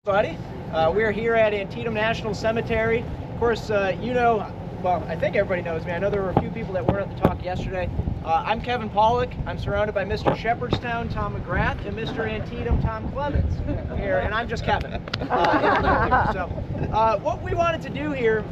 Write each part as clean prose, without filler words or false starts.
Buddy, we're here at Antietam National Cemetery. Of course, well, I think everybody knows me. I know there were a few people that weren't at the talk yesterday. I'm Kevin Pawlack. I'm surrounded by Mr. Shepherdstown, Tom McGrath, and Mr. Antietam, Tom Clemens here, and I'm just Kevin. What we wanted to do here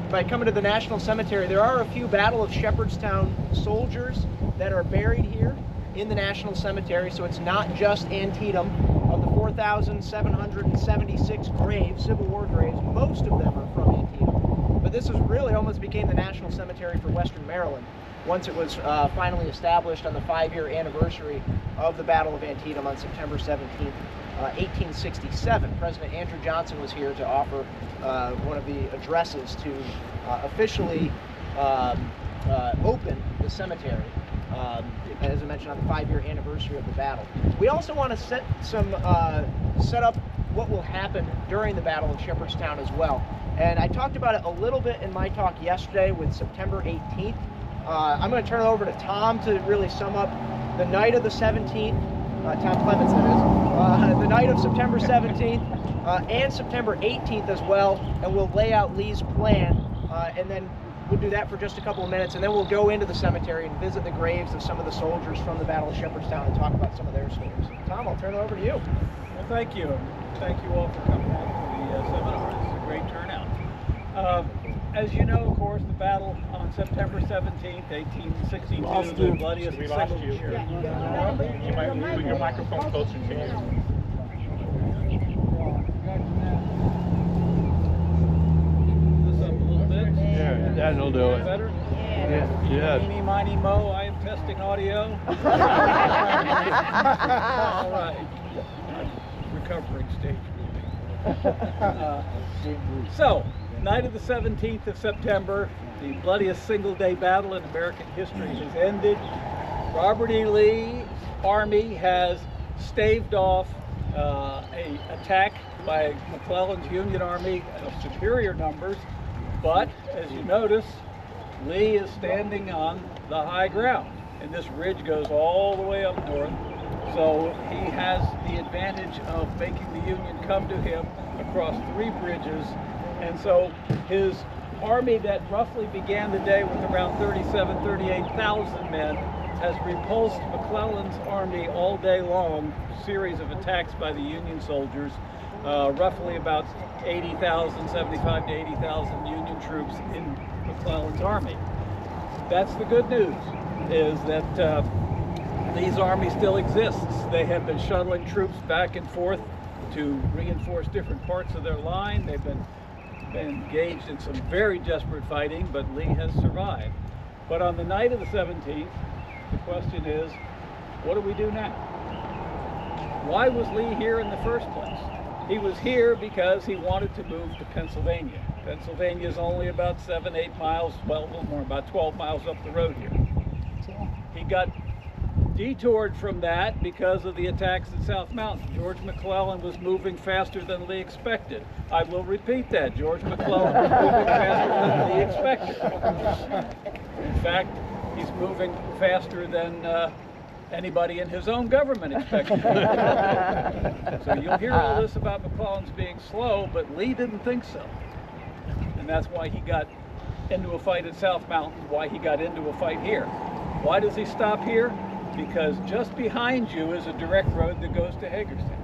by coming to the National Cemetery, there are a few Battle of Shepherdstown soldiers that are buried here in the National Cemetery, so it's not just Antietam. Of the 4,776 graves, Civil War graves, most of them are from Antietam. But this is really almost became the National Cemetery for Western Maryland once it was finally established on the 5-year anniversary of the Battle of Antietam on September 17th, 1867. President Andrew Johnson was here to offer one of the addresses to officially open the cemetery. As I mentioned, on the 5-year anniversary of the battle. We also want to set up what will happen during the Battle of Shepherdstown as well. And I talked about it a little bit in my talk yesterday with September 18th. I'm going to turn it over to Tom to really sum up the night of the 17th, Tom Clemens that is, the night of September 17th and September 18th as well, and we'll lay out Lee's plan, and then we'll do that for just a couple of minutes, and then we'll go into the cemetery and visit the graves of some of the soldiers from the Battle of Shepherdstown and talk about some of their stories. Tom, I'll turn it over to you. Well, thank you. Thank you all for coming out to the seminar. It's a great turnout. As you know, of course, the battle on September 17th, 1862, the bloodiest single year. You might move your microphone closer to you. Yeah, that'll do it. Better? Yeah. Eeny, miny, mo, I am testing audio. All right. Recovering stage moving. So, night of the 17th of September, the bloodiest single-day battle in American history has ended. Robert E. Lee's army has staved off an attack by McClellan's Union Army of superior numbers. But, as you notice, Lee is standing on the high ground, and this ridge goes all the way up north, so he has the advantage of making the Union come to him across 3 bridges, and so his army that roughly began the day with around 38,000 men has repulsed McClellan's army all day long, series of attacks by the Union soldiers. Roughly about 80,000, 75 to 80,000 Union troops in McClellan's army. That's the good news, is that Lee's army still exists. They have been shuttling troops back and forth to reinforce different parts of their line. They've been engaged in some very desperate fighting, but Lee has survived. But on the night of the 17th, the question is, what do we do now? Why was Lee here in the first place? He was here because he wanted to move to Pennsylvania. Pennsylvania is only about 7-8 miles, well, a little more, about 12 miles up the road here. He got detoured from that because of the attacks at South Mountain. George McClellan was moving faster than Lee expected. I will repeat that. George McClellan was moving faster than Lee expected. In fact, he's moving faster than anybody in his own government expected. So you'll hear all this about McClellan's being slow, but Lee didn't think so. And that's why he got into a fight at South Mountain, why he got into a fight here. Why does he stop here? Because just behind you is a direct road that goes to Hagerstown.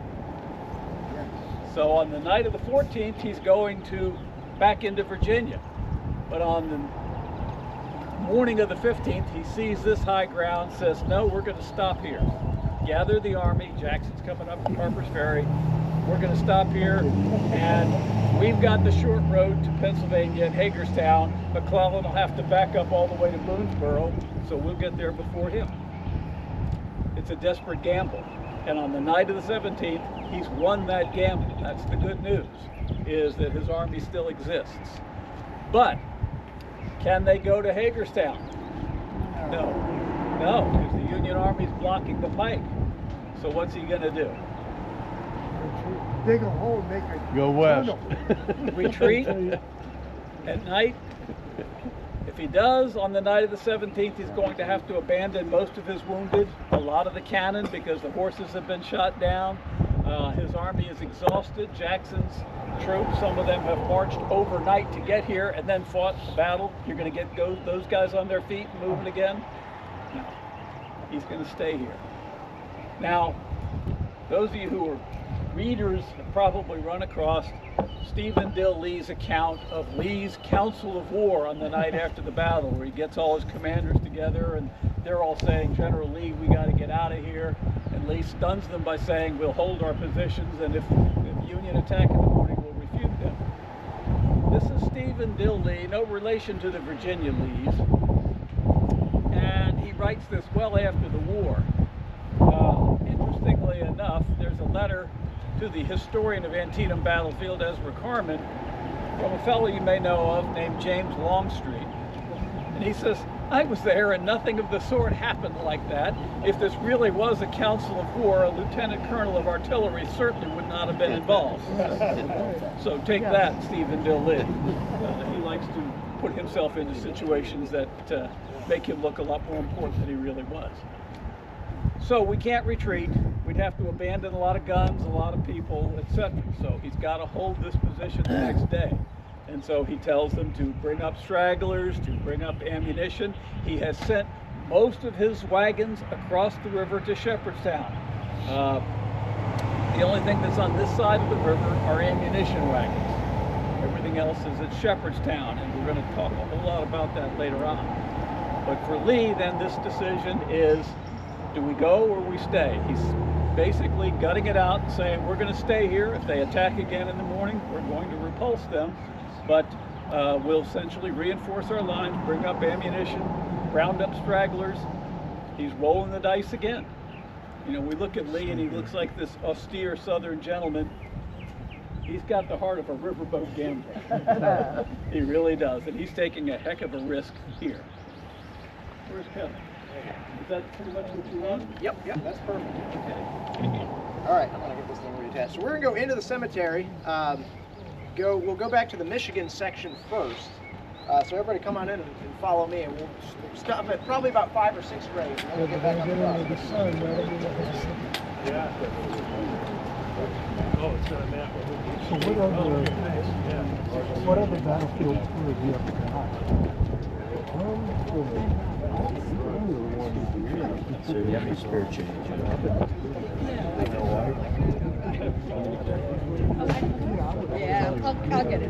So on the night of the 14th, he's going back into Virginia. But on the morning of the 15th, he sees this high ground, says, no, we're going to stop here. Gather the army. Jackson's coming up from Harper's Ferry. We're going to stop here, and we've got the short road to Pennsylvania and Hagerstown. McClellan will have to back up all the way to Boonesboro, so we'll get there before him. It's a desperate gamble. And on the night of the 17th, he's won that gamble. That's the good news, is that his army still exists. But can they go to Hagerstown? No, because the Union Army's blocking the pike. So what's he going to do? Dig a hole, make it Go west. Retreat at night? If he does, on the night of the 17th, he's going to have to abandon most of his wounded, a lot of the cannon because the horses have been shot down. His army is exhausted. Jackson's troops, some of them have marched overnight to get here and then fought the battle. You're going to get those guys on their feet and moving again? No. He's going to stay here. Now, those of you who are readers have probably run across Stephen Dill Lee's account of Lee's Council of War on the night after the battle, where he gets all his commanders together and they're all saying, General Lee, we got to get out of here. And Lee stuns them by saying, we'll hold our positions, and if Union attack in the morning, we'll refute them. This is Stephen Dill Lee, no relation to the Virginia Lees. And he writes this well after the war. Interestingly enough, there's a letter to the historian of Antietam battlefield, Ezra Carman, from a fellow you may know of named James Longstreet. And he says, I was there and nothing of the sort happened like that. If this really was a council of war, a lieutenant colonel of artillery certainly would not have been involved. So take that, Stephen Dill Lee. He likes to put himself into situations that make him look a lot more important than he really was. So we can't retreat. We'd have to abandon a lot of guns, a lot of people, etc. So he's got to hold this position the next day. And so he tells them to bring up stragglers, to bring up ammunition. He has sent most of his wagons across the river to Shepherdstown. The only thing that's on this side of the river are ammunition wagons. Everything else is at Shepherdstown, and we're going to talk a whole lot about that later on. But for Lee, then, this decision is, do we go or we stay? He's basically gutting it out and saying, we're going to stay here. If they attack again in the morning, we're going to repulse them. But we'll essentially reinforce our lines, bring up ammunition, round up stragglers. He's rolling the dice again. You know, we look at Lee and he looks like this austere Southern gentleman. He's got the heart of a riverboat gambler. He really does, and he's taking a heck of a risk here. Where's Kevin? Is that pretty much what you want? Yep, that's perfect. Okay. All right, I'm gonna get this thing reattached. So we're gonna go into the cemetery. We'll go back to the Michigan section first. So everybody come on in and follow me, and we'll stop at probably about 5 or 6 graves. And then we'll get back on the bus. Yeah. Oh, it's got a map. So what other battlefields would you have to So you have a spare change. Yeah, I'll get it.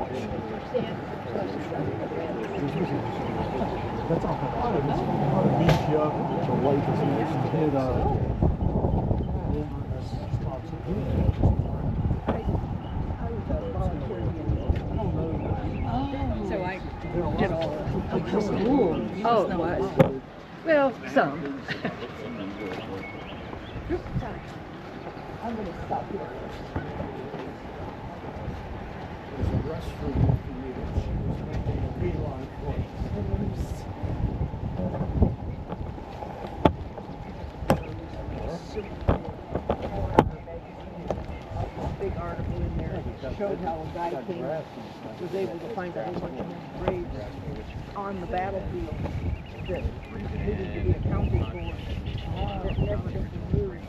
Just stand. That's all. How to beat you up. So white is nice to hit So I did all of Oh, it was? Well, some. I'm going to stop here. There's a restroom for you to be on Big article in there showed how a guy was able to find a whole bunch of graves on the battlefield that needed to be accounted for that never had been used.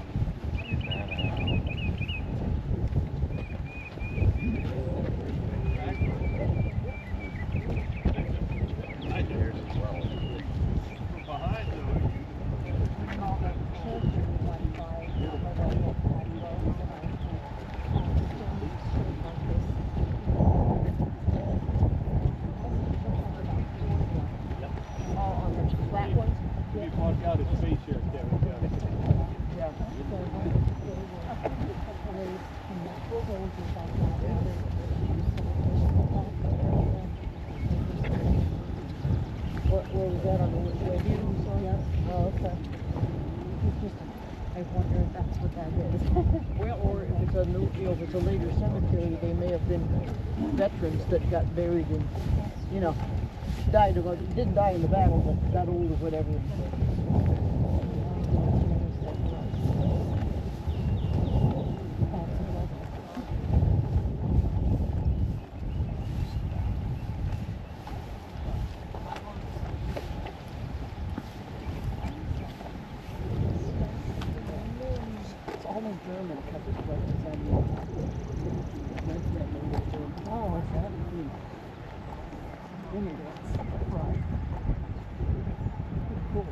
If it's a later cemetery, they may have been veterans that got buried in, didn't die in the battle, but got old or whatever. all in German because it's like this oh, it's that neat. Anyway, right. Cool.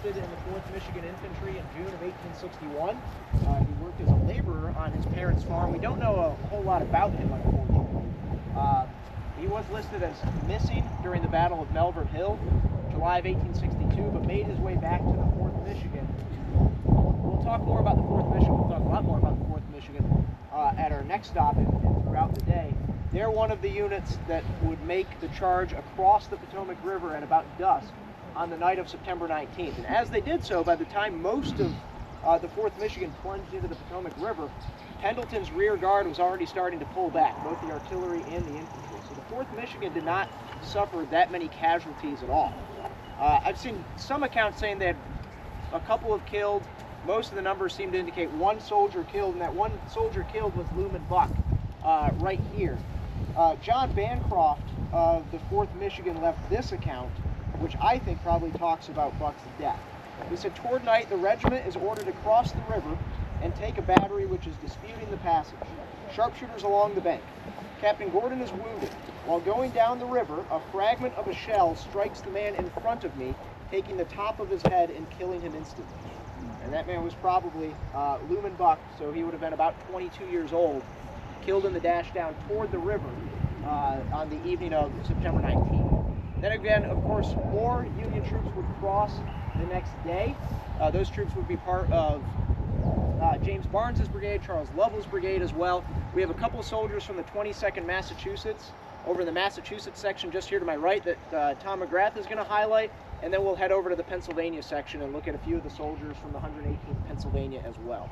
In the 4th Michigan Infantry in June of 1861. He worked as a laborer on his parents' farm. We don't know a whole lot about him, unfortunately. He was listed as missing during the Battle of Melvert Hill, July of 1862, but made his way back to the 4th Michigan. We'll talk more about the 4th Michigan. We'll talk a lot more about the 4th Michigan at our next stop and throughout the day. They're one of the units that would make the charge across the Potomac River at about dusk on the night of September 19th. And as they did so, by the time most of the 4th Michigan plunged into the Potomac River, Pendleton's rear guard was already starting to pull back, both the artillery and the infantry. So the 4th Michigan did not suffer that many casualties at all. I've seen some accounts saying they had a couple of killed. Most of the numbers seem to indicate one soldier killed, and that one soldier killed was Luman Buck, right here. John Bancroft of the 4th Michigan left this account, which I think probably talks about Buck's death. He said, toward night, the regiment is ordered to cross the river and take a battery which is disputing the passage. Sharpshooters along the bank. Captain Gordon is wounded. While going down the river, a fragment of a shell strikes the man in front of me, taking the top of his head and killing him instantly. And that man was probably Luman Buck, so he would have been about 22 years old, killed in the dash down toward the river on the evening of September 19th. Then again, of course, more Union troops would cross the next day. Those troops would be part of James Barnes's brigade, Charles Lovell's brigade as well. We have a couple of soldiers from the 22nd Massachusetts over in the Massachusetts section just here to my right that Tom McGrath is going to highlight, and then we'll head over to the Pennsylvania section and look at a few of the soldiers from the 118th Pennsylvania as well.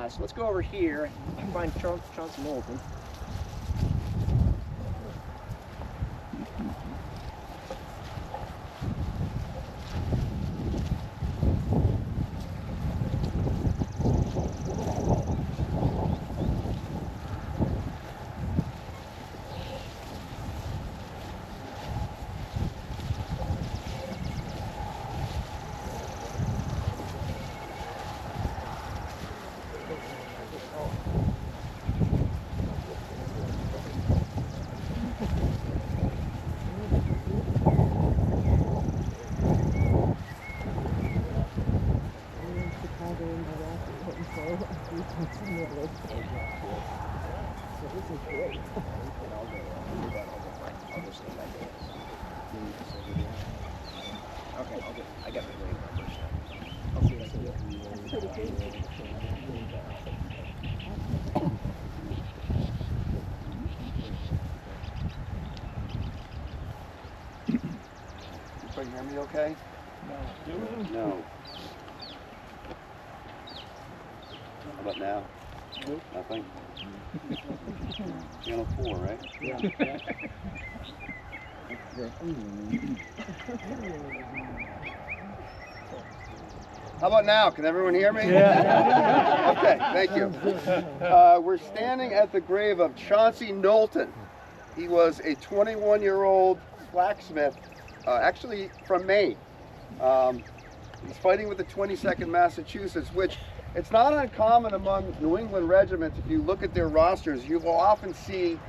So let's go over here and find Chauncey Knowlton. Can you hear me okay? No. How about now? Nope. Nothing? Channel 4, right? Yeah. How about now? Can everyone hear me? Yeah. Okay, thank you. We're standing at the grave of Chauncey Knowlton. He was a 21-year-old blacksmith, actually from Maine. He's fighting with the 22nd Massachusetts, which it's not uncommon among New England regiments. If you look at their rosters, you will often see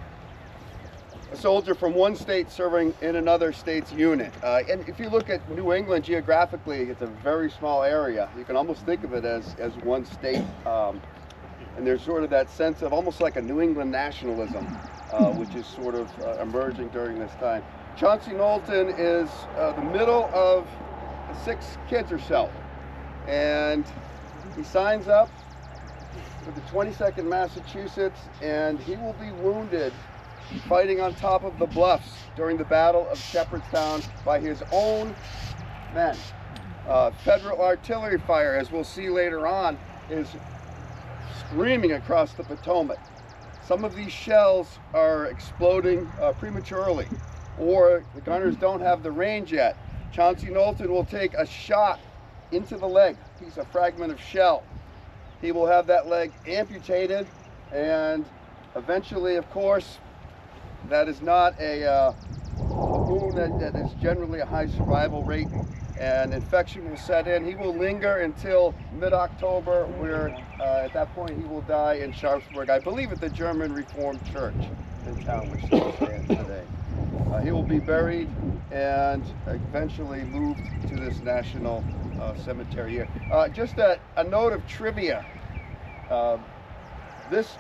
a soldier from one state serving in another state's unit. And if you look at New England geographically, it's a very small area. You can almost think of it as one state. And there's sort of that sense of almost like a New England nationalism, which is sort of emerging during this time. Chauncey Knowlton is the middle of 6 kids or so. And he signs up for the 22nd Massachusetts, and he will be wounded fighting on top of the bluffs during the Battle of Shepherdstown by his own men. Federal artillery fire, as we'll see later on, is screaming across the Potomac. Some of these shells are exploding prematurely, or the gunners don't have the range yet. Chauncey Knowlton will take a shot into the leg, piece of fragment of shell. He will have that leg amputated, and eventually, of course, that is not a wound that is generally a high survival rate, and infection will set in. He will linger until mid-October, where at that point he will die in Sharpsburg, I believe at the German Reformed Church in town, which still stands today. He will be buried and eventually moved to this national cemetery here. Just a note of trivia. This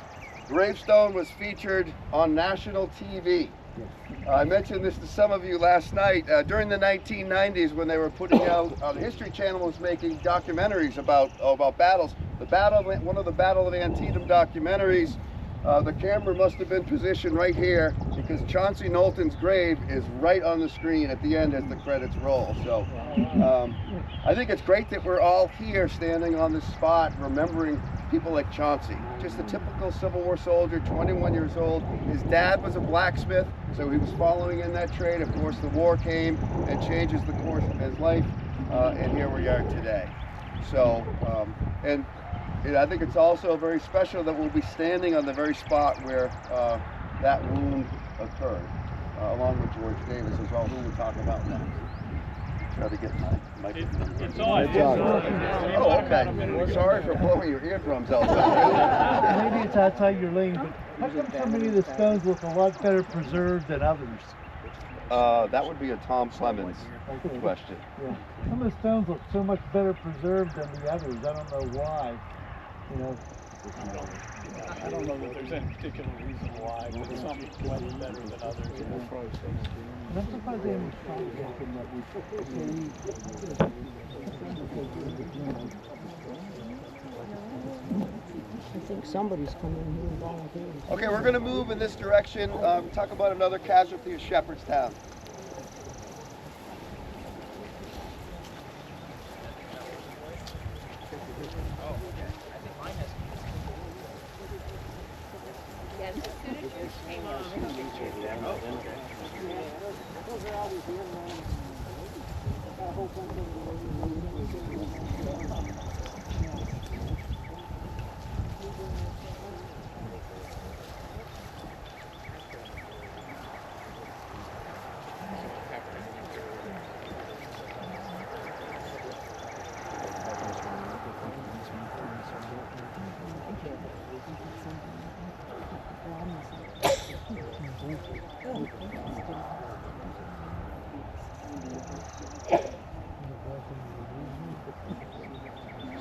gravestone was featured on national TV. I mentioned this to some of you last night. During the 1990s, when they were putting out, the History Channel was making documentaries about battles. One of the Battle of Antietam documentaries, the camera must have been positioned right here because Chauncey Knowlton's grave is right on the screen at the end as the credits roll. So I think it's great that we're all here standing on this spot remembering people like Chauncey. Just a typical Civil War soldier, 21 years old. His dad was a blacksmith, so he was following in that trade. Of course, the war came and changes the course of his life, and here we are today. So, and I think it's also very special that we'll be standing on the very spot where that wound occurred, along with George Davis as well, who we'll talk about next. Try to get my microphone. It's on. Oh, okay. Sorry for blowing your eardrums out. Maybe it's outside your lane, but how come so many of the stones look a lot better preserved than others? That would be a Tom Clemens question. Yeah. Some of the stones look so much better preserved than the others. I don't know why. You know. I don't know that there's any particular reason why, but some look better than others. I'm surprised they haven't tried something that we I think somebody's coming here and volunteering. Okay, we're going to move in this direction. Talk about another casualty of Shepherdstown.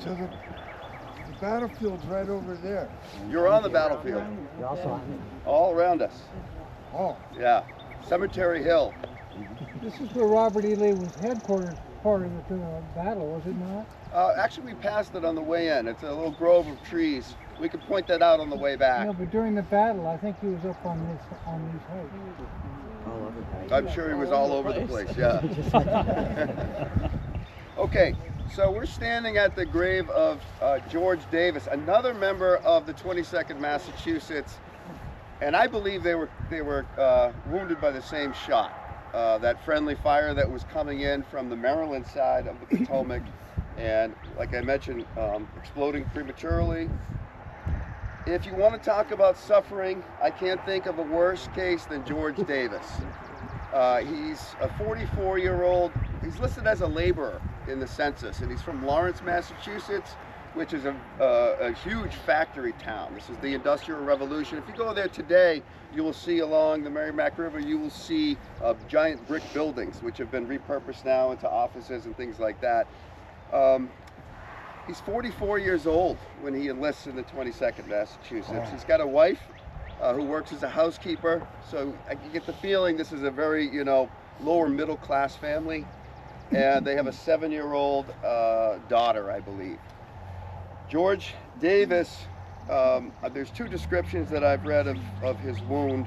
So the battlefield's right over there. You're on the battlefield. All around us. Oh. Yeah. Cemetery Hill. This is where Robert E. Lee was headquarters part of the battle, was it not? Actually, we passed it on the way in. It's a little grove of trees. We could point that out on the way back. No, but during the battle, I think he was up on these heights. I'm sure he was all over the place, yeah. Okay, so we're standing at the grave of George Davis, another member of the 22nd Massachusetts, and I believe they were wounded by the same shot. That friendly fire that was coming in from the Maryland side of the Potomac, and like I mentioned, exploding prematurely. If you want to talk about suffering, I can't think of a worse case than George Davis. He's a 44-year-old, he's listed as a laborer in the census, and he's from Lawrence, Massachusetts, which is a huge factory town. This is the Industrial Revolution. If you go there today, you will see along the Merrimack River, you will see giant brick buildings, which have been repurposed now into offices and things like that. He's 44 years old when he enlists in the 22nd Massachusetts. He's got a wife who works as a housekeeper, so I get the feeling this is a very, lower middle class family, and they have a 7-year-old daughter, I believe. George Davis there's two descriptions that I've read of his wound.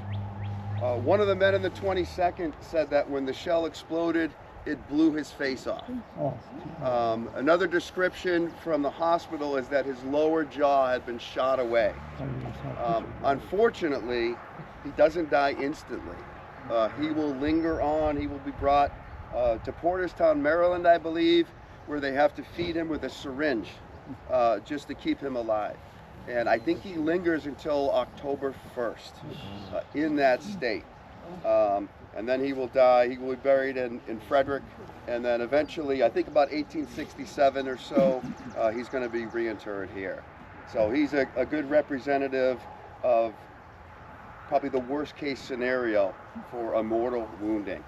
One of the men in the 22nd said that when the shell exploded, it blew his face off. Another description from the hospital is that his lower jaw had been shot away. Unfortunately, he doesn't die instantly. He will linger on. He will be brought to Porterstown, Maryland, I believe, where they have to feed him with a syringe just to keep him alive. And I think he lingers until October 1st in that state. And then he will die. He will be buried in Frederick. And then eventually, I think about 1867 or so, he's going to be reinterred here. So he's a good representative of probably the worst case scenario for a mortal wounding.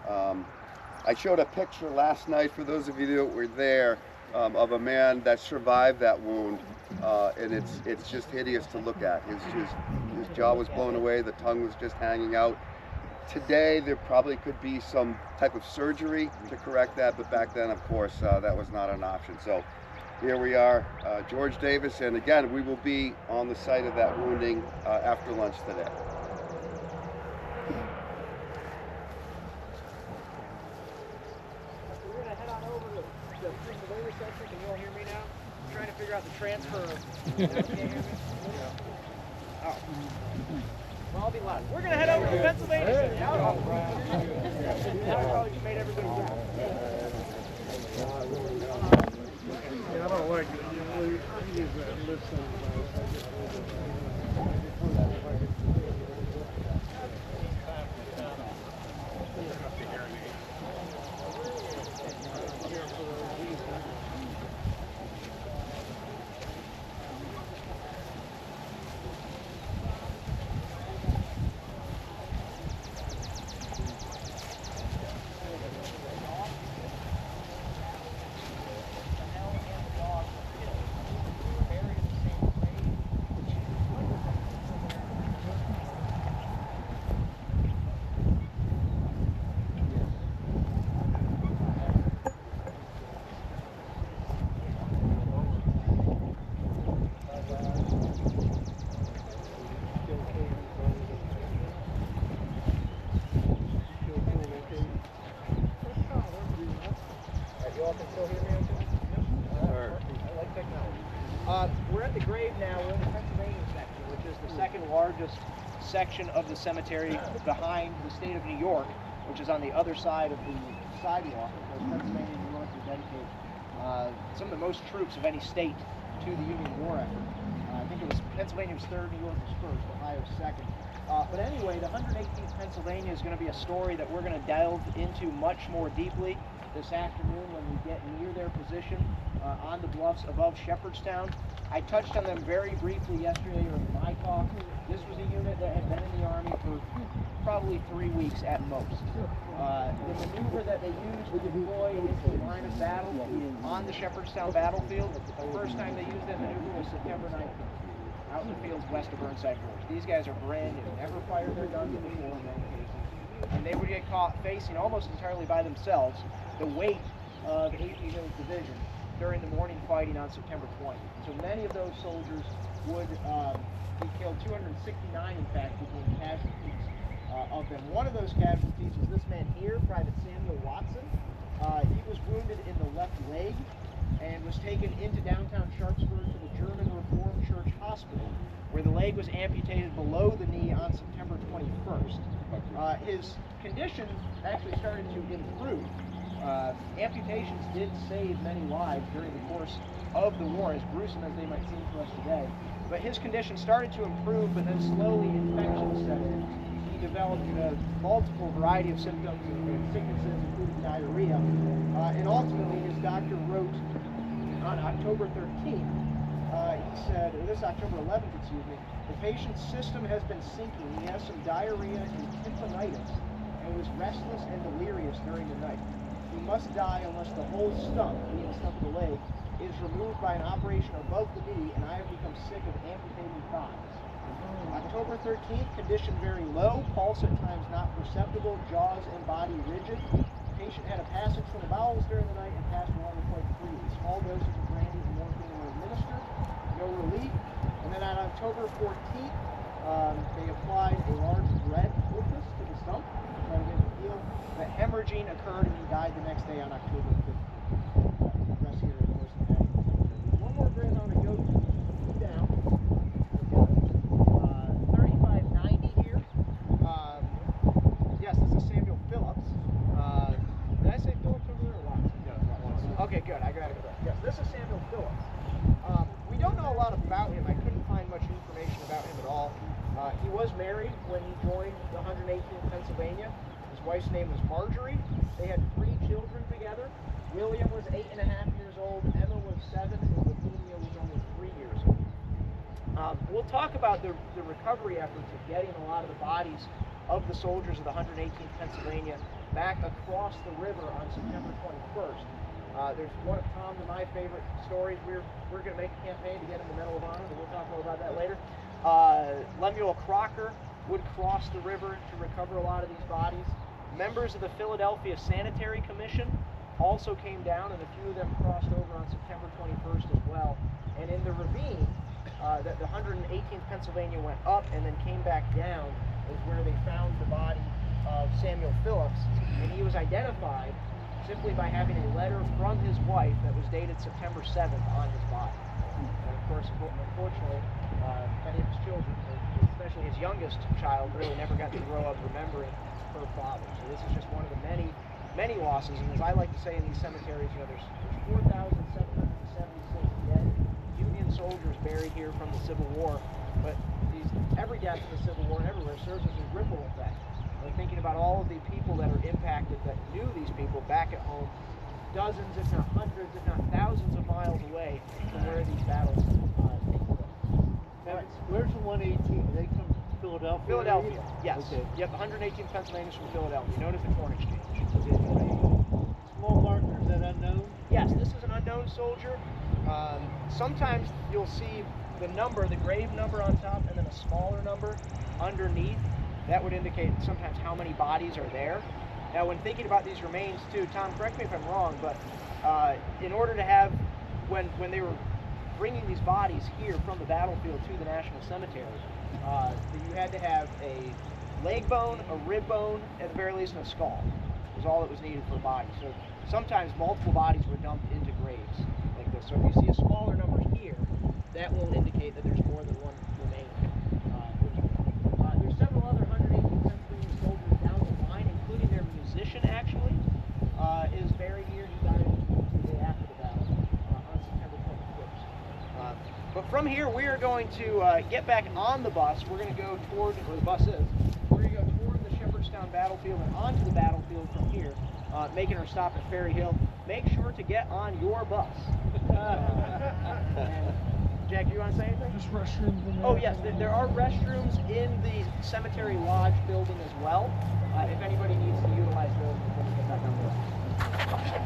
I showed a picture last night, for those of you that were there, of a man that survived that wound, and it's just hideous to look at. His jaw was blown away, the tongue was just hanging out. Today, there probably could be some type of surgery to correct that, but back then, of course, that was not an option. So here we are, George Davis, and again, we will be on the site of that wounding after lunch today. We're going to head on over to the Pennsylvania section. Can you all hear me now? I'm trying to figure out the transfer. Can you hear me? Oh. Well, I'll be loud. We're going to head over to the Pennsylvania section. That probably just made everybody laugh. I don't like it. You use that listen. We're at the grave now. We're in the Pennsylvania section, which is the second largest section of the cemetery behind the state of New York, which is on the other side of the sidewalk. Because Pennsylvania and New York will dedicate some of the most troops of any state to the Union war effort. I think it was Pennsylvania was third, New York was first, Ohio was second. But anyway, the 118th Pennsylvania is going to be a story that we're going to delve into much more deeply this afternoon when we get near their position on the bluffs above Shepherdstown. I touched on them very briefly yesterday during my talk. This was a unit that had been in the Army for probably 3 weeks at most. The maneuver that they used to deploy into the line of battle on the Shepherdstown battlefield, the first time they used that maneuver was September 19th, out in the fields west of Burnside Forge. These guys are brand new, never fired their guns before in many cases, and they would get caught facing almost entirely by themselves the weight of 18th Division during the morning fighting on September 20th. So many of those soldiers would be killed. 269, in fact, became casualties of them. One of those casualties was this man here, Private Samuel Watson. He was wounded in the left leg and was taken into downtown Sharpsburg to the German Reformed Church Hospital, where the leg was amputated below the knee on September 21st. His condition actually started to improve. Amputations did save many lives during the course of the war, as gruesome as they might seem to us today. But his condition started to improve, but then slowly infection set in. He developed a multiple variety of symptoms and sicknesses, including diarrhea. And ultimately, his doctor wrote on October 13th, he said, or this October 11th, excuse me, the patient's system has been sinking. He has some diarrhea and tympanitis, and was restless and delirious during the night. He must die unless the whole stump, meaning the stump of the leg, is removed by an operation above the knee, and I have become sick of amputating thighs. October 13th, condition very low, pulse at times not perceptible, jaws and body rigid. The patient had a passage from the bowels during the night and passed water quite freely. Small doses of brandy and morphine were administered. No relief. And then on October 14th, they applied a large red poultice to the stump, trying to get it healed. The hemorrhaging occurred and he died the next day on October 15th. Rest here, of course, in the National Cemetery. One more grave I want to go down. 3590 here. Yes, this is Samuel Phillips. Did I say Phillips over there or Watson? Okay, good. I got it correct. Yes, this is Samuel Phillips. We don't know a lot about him. I couldn't find much information about him at all. He was married when he joined the 118th Pennsylvania. His wife's name was Marjorie. They had 3 children together. William was 8.5 years old, Emma was 7, and Lavinia was only 3 years old. We'll talk about the recovery efforts of getting a lot of the bodies of the soldiers of the 118th Pennsylvania back across the river on September 21st. There's one of Tom's and my favorite stories. We're going to make a campaign to get him the Medal of Honor, but we'll talk more about that later. Lemuel Crocker would cross the river to recover a lot of these bodies. Members of the Philadelphia Sanitary Commission also came down, and a few of them crossed over on September 21st as well. And in the ravine, that the 118th Pennsylvania went up and then came back down is where they found the body of Samuel Phillips, and he was identified simply by having a letter from his wife that was dated September 7th on his body. And of course, unfortunately, many of his children, especially his youngest child, really never got to grow up remembering her father. So this is just one of the many, many losses. And as I like to say in these cemeteries, you know, there's 4,776 dead Union soldiers buried here from the Civil War. But every death in the Civil War and everywhere serves as a ripple effect. We're thinking about all of the people that are impacted that knew these people back at home, dozens, if not hundreds, if not thousands of miles away from where these battles take place. Where's the 118? They come from Philadelphia? Philadelphia, yes. Okay. Yep, 118th Pennsylvania is from Philadelphia, known as the Corn Exchange. Small marker, is that unknown? Yes, this is an unknown soldier. Sometimes you'll see the number, the grave number on top, and then a smaller number underneath. That would indicate sometimes how many bodies are there. Now, when thinking about these remains too, Tom, correct me if I'm wrong, but in order to have, when they were bringing these bodies here from the battlefield to the National Cemetery, you had to have a leg bone, a rib bone, at the very least, and a skull. Was all that was needed for a body. So sometimes multiple bodies were dumped into graves like this. So if you see a smaller number here, that will indicate that there's more than one remaining. There's several other 118th Pennsylvania soldiers down the line, including their musician actually, is buried here. He died the day after the battle on September 21st. But from here, we are going to get back on the bus. We're going to go toward, where the bus is, we're going to go toward the Shepherdstown battlefield and onto the battlefield from here, making our stop at Ferry Hill. Make sure to get on your bus. Jack, do you want to say anything? Just restrooms in there. Oh yes, there are restrooms in the cemetery lodge building as well. If anybody needs to utilize those, we're going to get back on the bus.